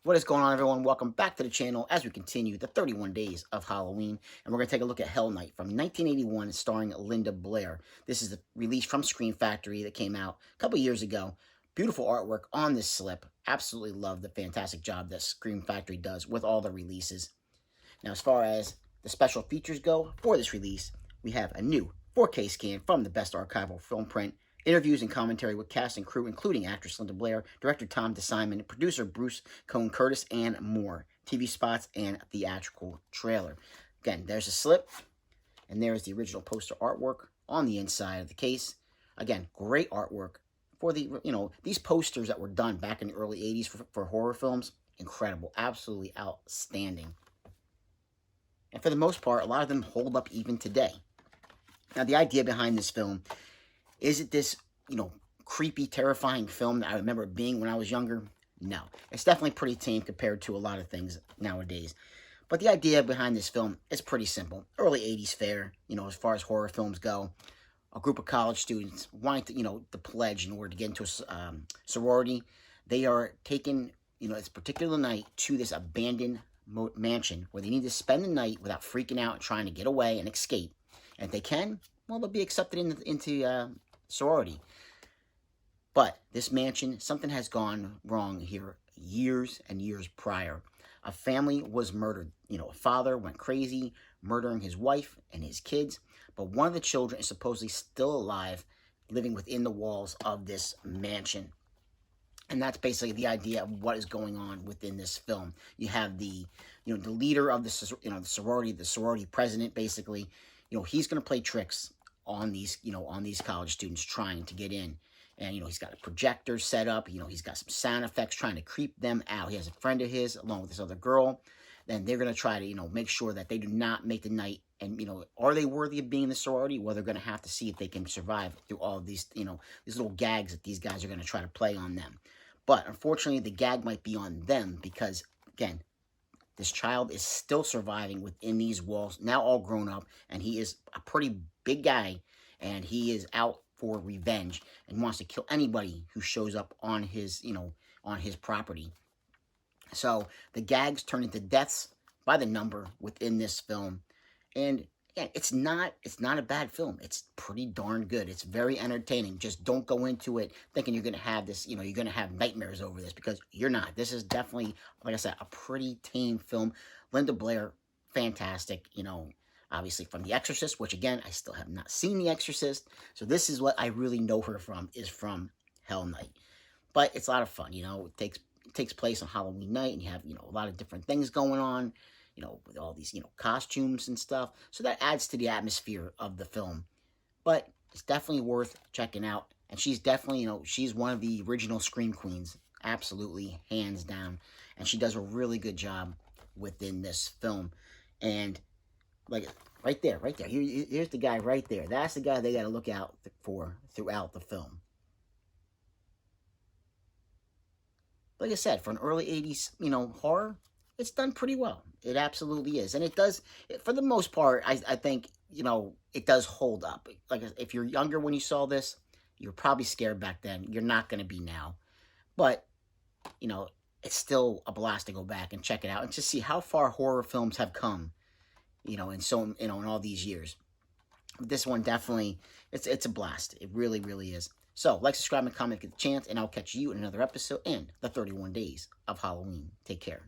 What is going on, everyone? Welcome back to the channel as we continue the 31 days of Halloween. And we're going to take a look at Hell Night from 1981, starring Linda Blair. This is the release from Scream Factory that came out a couple years ago. Beautiful artwork on this slip. Absolutely love the fantastic job that Scream Factory does with all the releases. Now, as far as the special features go for this release, we have a new 4K scan from the best archival film print, interviews and commentary with cast and crew, including actress Linda Blair, director Tom DeSimon, producer Bruce Cohen-Curtis, and more. TV spots and theatrical trailer. Again, there's a slip, and there's the original poster artwork on the inside of the case. Again, great artwork for the, these posters that were done back in the early 80s for horror films. Incredible. Absolutely outstanding. And for the most part, a lot of them hold up even today. Now, the idea behind this film, is it this, creepy, terrifying film that I remember it being when I was younger? No. It's definitely pretty tame compared to a lot of things nowadays. But the idea behind this film is pretty simple. Early 80s fare, as far as horror films go. A group of college students wanting to, the pledge in order to get into a sorority. They are taken, this particular night to this abandoned mansion where they need to spend the night without freaking out and trying to get away and escape. And if they can, well, they'll be accepted into sorority. But this mansion, something has gone wrong here years and years prior. A family was murdered. A father went crazy, murdering his wife and his kids. But one of the children is supposedly still alive, living within the walls of this mansion. And that's basically the idea of what is going on within this film. You have the, the leader of the sorority president, basically. He's going to play tricks on these, on these college students trying to get in. And, he's got a projector set up. He's got some sound effects trying to creep them out. He has a friend of his along with this other girl. Then they're going to try to, make sure that they do not make the night. And, are they worthy of being in the sorority? Well, they're going to have to see if they can survive through all of these, these little gags that these guys are going to try to play on them. But, unfortunately, the gag might be on them because, again, this child is still surviving within these walls, now all grown up, and he is a pretty big guy, and he is out for revenge and wants to kill anybody who shows up on his, on his property. So the gags turn into deaths by the number within this film, and again, it's not a bad film. It's pretty darn good. It's very entertaining. Just don't go into it thinking you're going to have this, you're going to have nightmares over this, because you're not. This is definitely, like I said, a pretty tame film. Linda Blair, fantastic, obviously from The Exorcist, which again, I still have not seen The Exorcist. So this is what I really know her from, is from Hell Night. But it's a lot of fun, it takes place on Halloween night, and you have, a lot of different things going on, with all these, costumes and stuff. So that adds to the atmosphere of the film. But it's definitely worth checking out. And she's definitely, she's one of the original Scream Queens. Absolutely, hands down. And she does a really good job within this film. And, like, right there. Here's the guy right there. That's the guy they got to look out for throughout the film. Like I said, for an early 80s, horror, it's done pretty well. It absolutely is. And it does, for the most part, I think, it does hold up. Like, if you're younger when you saw this, you were probably scared back then. You're not going to be now. But, it's still a blast to go back and check it out and to see how far horror films have come, in all these years. This one definitely, it's a blast. It really, really is. So, like, subscribe, and comment, get the chance, and I'll catch you in another episode in the 31 days of Halloween. Take care.